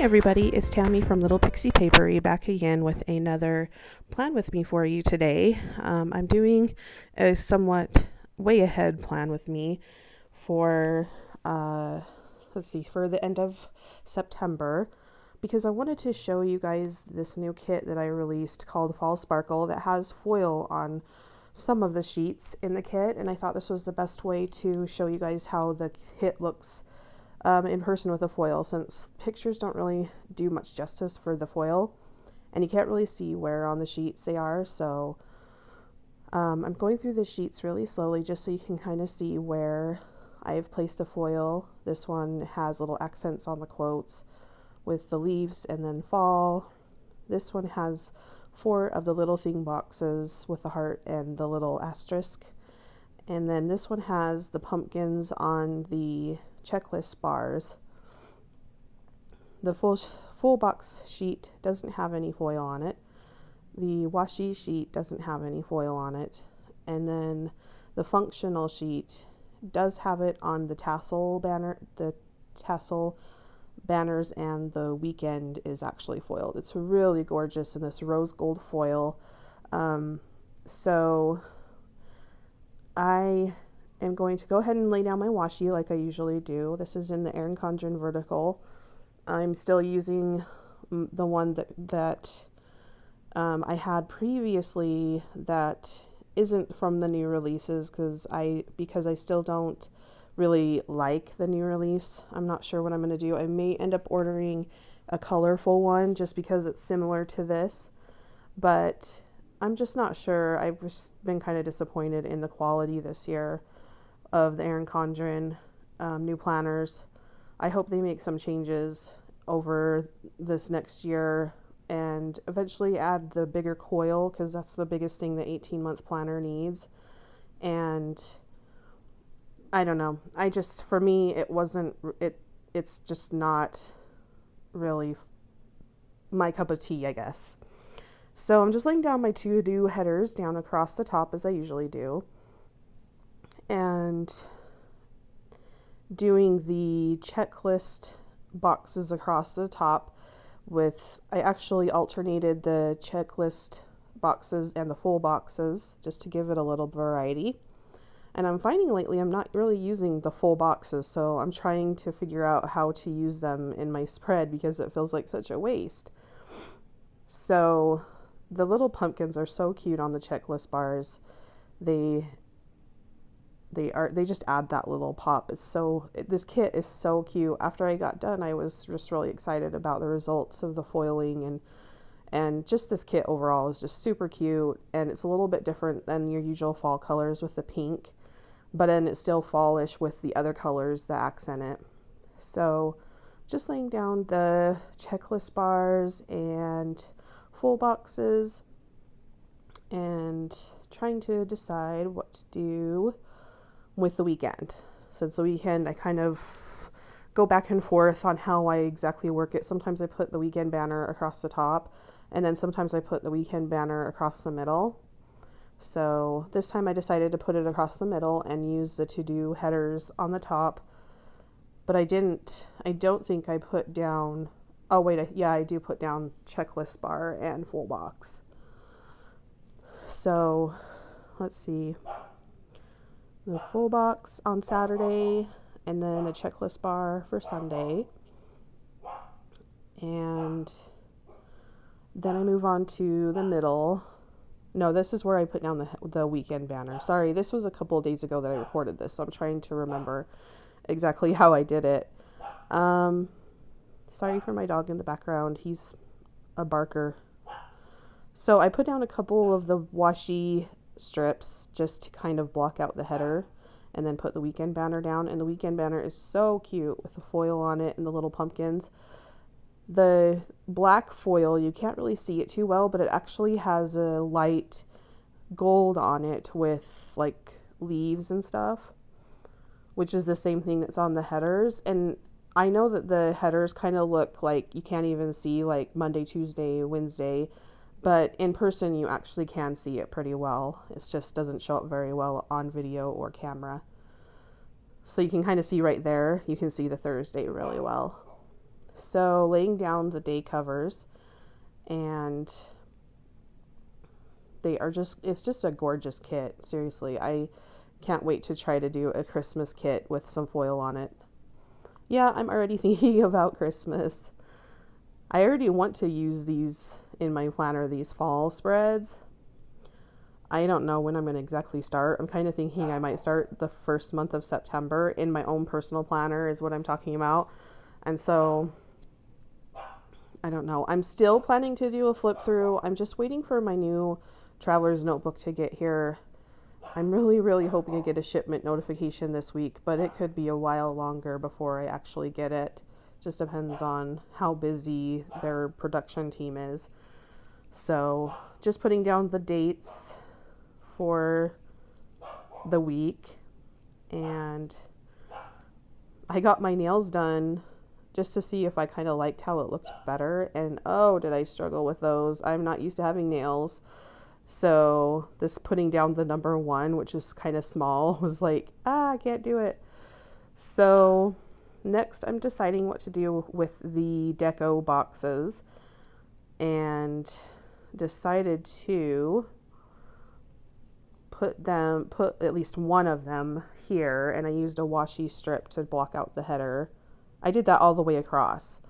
everybody, it's Tammy from Little Pixie Papery back again with another plan with me for you today. I'm doing a somewhat way ahead plan with me for, for the end of September, because I wanted to show you guys this new kit that I released called Fall Sparkle that has foil on some of the sheets in the kit, and I thought this was the best way to show you guys how the kit looks in person with a foil, since pictures don't really do much justice for the foil and you can't really see where on the sheets they are. So I'm going through the sheets really slowly just so you can kind of see where I've placed a foil. This one has little accents on the quotes with the leaves and then fall. This one has 4 of the little thing boxes with the heart and the little asterisk. And then this one has the pumpkins on the checklist bars. The full box sheet doesn't have any foil on it. The washi sheet doesn't have any foil on it. And then the functional sheet does have it on the tassel banners, and the weekend is actually foiled. It's really gorgeous in this rose gold foil. So I am going to go ahead and lay down my washi like I usually do. This is in the Erin Condren vertical. I'm still using the one that I had previously that isn't from the new releases, because I still don't really like the new release. I'm not sure what I'm going to do. I may end up ordering a colorful one just because it's similar to this, but I'm just not sure. I've just been kind of disappointed in the quality this year of the Erin Condren new planners. I hope they make some changes over this next year and eventually add the bigger coil, because that's the biggest thing the 18-month planner needs. And I don't know. For me, it's just not really my cup of tea, I guess. So I'm just laying down my 2 headers down across the top as I usually do, and doing the checklist boxes across the top I actually alternated the checklist boxes and the full boxes just to give it a little variety. And I'm finding lately I'm not really using the full boxes, so I'm trying to figure out how to use them in my spread because it feels like such a waste. So the little pumpkins are so cute on the checklist bars. They just add that little pop. This kit is so cute. After I got done, I was just really excited about the results of the foiling, and just this kit overall is just super cute, and it's a little bit different than your usual fall colors with the pink, but then it's still fallish with the other colors that accent it. So just laying down the checklist bars and full boxes and trying to decide what to do with the weekend. Since the weekend, I kind of go back and forth on how I exactly work it. Sometimes I put the weekend banner across the top, and then sometimes I put the weekend banner across the middle. So this time I decided to put it across the middle and use the to-do headers on the top. But I don't think I put down, I do put down checklist bar and full box. So let's see. The full box on Saturday, and then a checklist bar for Sunday. And then I move on to the middle. No, this is where I put down the weekend banner. Sorry, this was a couple of days ago that I recorded this, so I'm trying to remember exactly how I did it. Sorry for my dog in the background. He's a barker. So I put down a couple of the washi strips just to kind of block out the header, and then put the weekend banner down. And the weekend banner is so cute with the foil on it and the little pumpkins. The black foil, you can't really see it too well, but it actually has a light gold on it with like leaves and stuff, which is the same thing that's on the headers. And I know that the headers kind of look like you can't even see like Monday, Tuesday, Wednesday, but in person you actually can see it pretty well. It just doesn't show up very well on video or camera. So you can kind of see right there, you can see the Thursday really well. So laying down the day covers, and it's just a gorgeous kit. Seriously, I can't wait to try to do a Christmas kit with some foil on it. Yeah, I'm already thinking about Christmas. I already want to use these in my planner, these fall spreads. I don't know when I'm going to exactly start. I'm kind of thinking I might start the first month of September in my own personal planner is what I'm talking about. And so I don't know. I'm still planning to do a flip through. I'm just waiting for my new traveler's notebook to get here. I'm really, really hoping to get a shipment notification this week, but it could be a while longer before I actually get it. Just depends on how busy their production team is. So just putting down the dates for the week. And I got my nails done just to see if I kind of liked how it looked better. And oh, did I struggle with those. I'm not used to having nails. So this putting down the number 1, which is kind of small, was like, I can't do it. So next I'm deciding what to do with the deco boxes, and decided to put at least one of them here, and I used a washi strip to block out the header. I did that all the way across.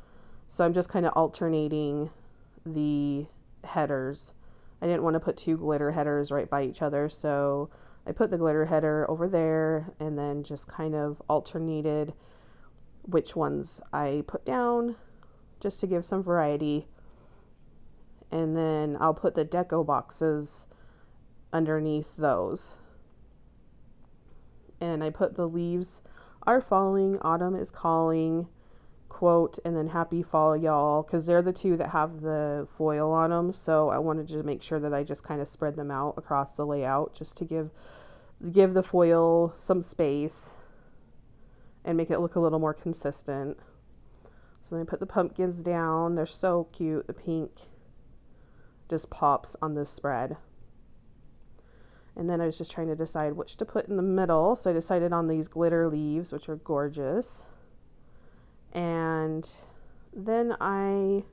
So I'm just kind of alternating the headers. I didn't want to put 2 glitter headers right by each other, so I put the glitter header over there and then just kind of alternated which ones I put down just to give some variety. And then I'll put the deco boxes underneath those. And I put the leaves are falling, autumn is calling, quote, and then happy fall y'all, because they're the 2 that have the foil on them. So I wanted to make sure that I just kind of spread them out across the layout just to give the foil some space and make it look a little more consistent. So then I put the pumpkins down. They're so cute. The pink just pops on this spread. And then I was just trying to decide which to put in the middle. So I decided on these glitter leaves, which are gorgeous. And then I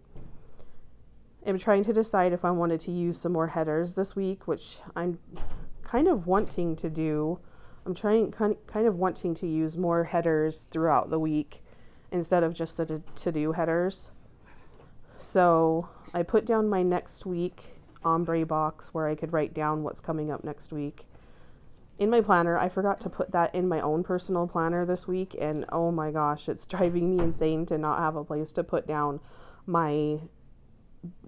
am trying to decide if I wanted to use some more headers this week, which I'm kind of wanting to do. I'm kind of wanting to use more headers throughout the week instead of just the to-do headers. So I put down my next week ombre box where I could write down what's coming up next week in my planner. I forgot to put that in my own personal planner this week, and oh my gosh, it's driving me insane to not have a place to put down my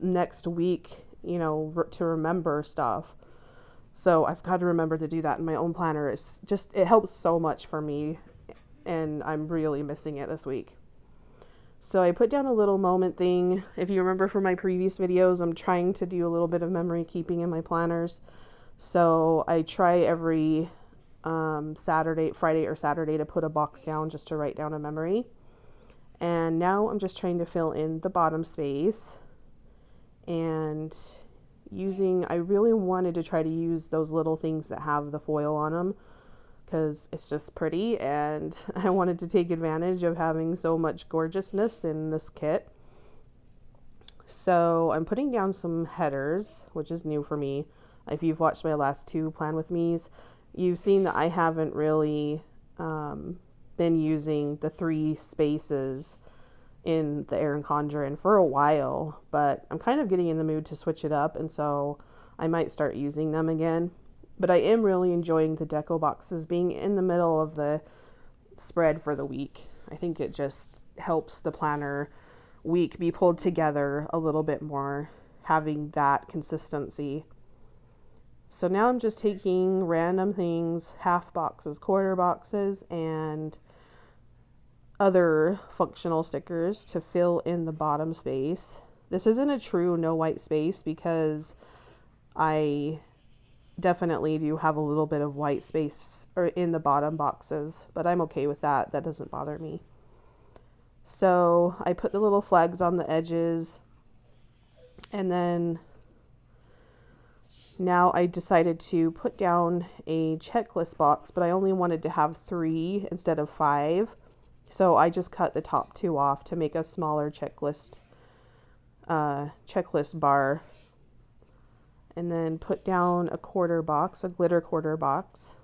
next week, to remember stuff. So I've got to remember to do that in my own planner. It helps so much for me, and I'm really missing it this week. So I put down a little moment thing. If you remember from my previous videos, I'm trying to do a little bit of memory keeping in my planners. So I try every Friday or Saturday to put a box down just to write down a memory. And now I'm just trying to fill in the bottom space. And I really wanted to try to use those little things that have the foil on them, because it's just pretty, and I wanted to take advantage of having so much gorgeousness in this kit. So I'm putting down some headers, which is new for me. If you've watched my last 2 Plan With Me's, you've seen that I haven't really been using the 3 spaces in the Erin Condren for a while, but I'm kind of getting in the mood to switch it up, and so I might start using them again. But I am really enjoying the deco boxes being in the middle of the spread for the week. I think it just helps the planner week be pulled together a little bit more, having that consistency. So now I'm just taking random things, half boxes, quarter boxes, and other functional stickers to fill in the bottom space. This isn't a true no white space because I definitely do have a little bit of white space in the bottom boxes, but I'm okay with that. That doesn't bother me. So I put the little flags on the edges, and then now I decided to put down a checklist box, but I only wanted to have 3 instead of 5. So I just cut the top two off to make a smaller checklist bar, and then put down a quarter box, a glitter quarter box.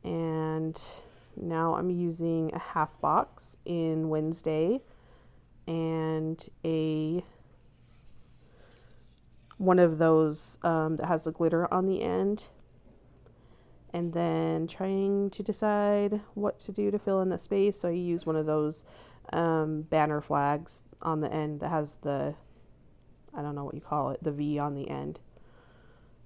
And now I'm using a half box in Wednesday and one of those that has the glitter on the end. And then trying to decide what to do to fill in the space. So I use one of those banner flags on the end that has the, I don't know what you call it, the V on the end.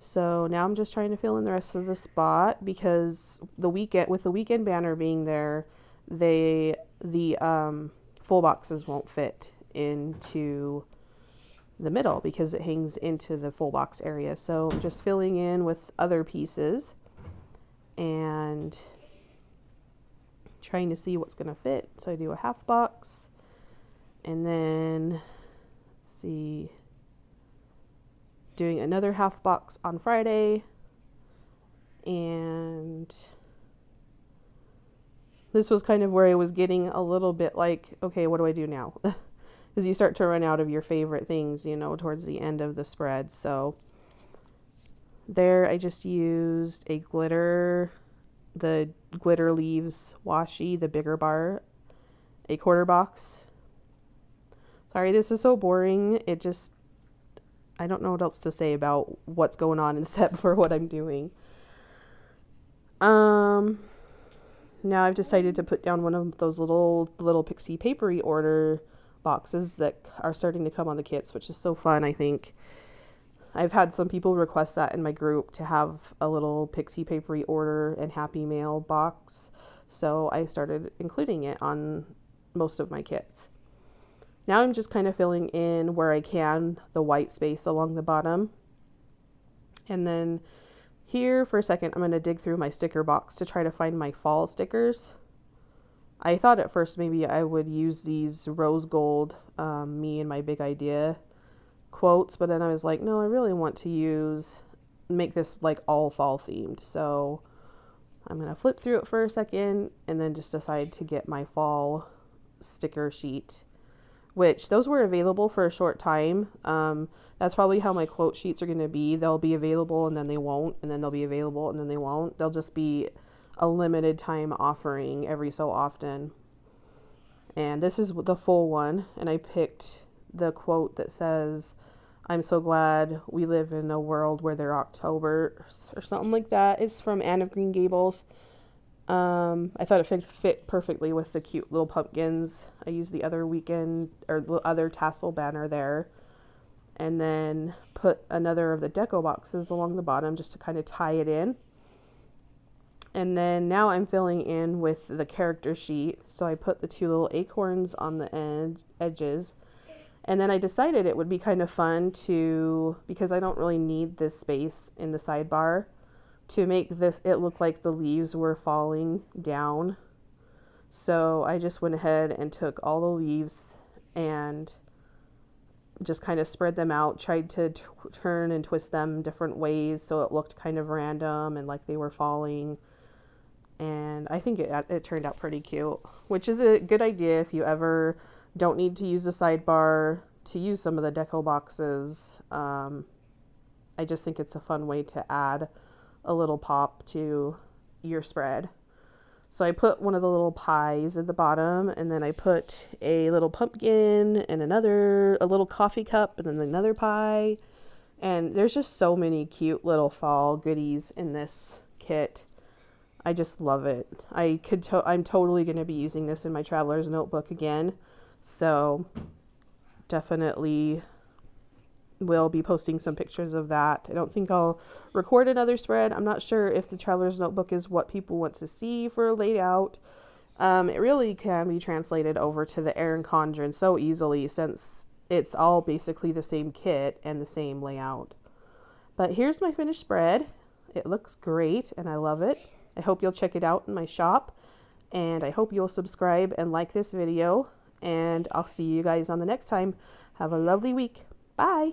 So now I'm just trying to fill in the rest of the spot, because with the weekend banner being there, the full boxes won't fit into the middle because it hangs into the full box area. So I'm just filling in with other pieces and trying to see what's going to fit. So I do a half box, and then let's see, doing another half box on Friday. And this was kind of where I was getting a little bit like, okay, what do I do now? Because you start to run out of your favorite things, you know, towards the end of the spread. So there I just used the glitter leaves washi, the bigger bar, a quarter box. Sorry, this is so boring. I don't know what else to say about what's going on except for what I'm doing. Now I've decided to put down one of those little Pixie Papery order boxes that are starting to come on the kits, which is so fun. I think I've had some people request that in my group, to have a little Pixie Papery order and Happy Mail box. So I started including it on most of my kits. Now I'm just kind of filling in where I can the white space along the bottom. And then here for a second, I'm going to dig through my sticker box to try to find my fall stickers. I thought at first maybe I would use these rose gold, me and my big idea quotes, but then I was like, no, I really want to make this like all fall themed. So I'm going to flip through it for a second and then just decide to get my fall sticker sheet, which those were available for a short time. That's probably how my quote sheets are going to be. They'll be available and then they won't, and then they'll be available and then they won't. They'll just be a limited time offering every so often. And this is the full one, and I picked the quote that says, "I'm so glad we live in a world where they're October," or something like that. It's from Anne of Green Gables. I thought it fit perfectly with the cute little pumpkins. I used the other the other tassel banner there, and then put another of the deco boxes along the bottom just to kind of tie it in. And then now I'm filling in with the character sheet. So I put the two little acorns on the edges. And then I decided it would be kind of fun because I don't really need this space in the sidebar, to make it look like the leaves were falling down. So I just went ahead and took all the leaves and just kind of spread them out, tried to turn and twist them different ways so it looked kind of random and like they were falling. And I think it turned out pretty cute, which is a good idea if you ever don't need to use the sidebar to use some of the deco boxes. I just think it's a fun way to add a little pop to your spread. So I put one of the little pies at the bottom, and then I put a little pumpkin and a little coffee cup, and then another pie. And there's just so many cute little fall goodies in this kit. I just love it. I'm totally going to be using this in my traveler's notebook again. So definitely will be posting some pictures of that. I don't think I'll record another spread. I'm not sure if the traveler's notebook is what people want to see for a layout. It really can be translated over to the Erin Condren so easily, since it's all basically the same kit and the same layout. But here's my finished spread. It looks great and I love it. I hope you'll check it out in my shop, and I hope you'll subscribe and like this video, and I'll see you guys on the next time. Have a lovely week. Bye.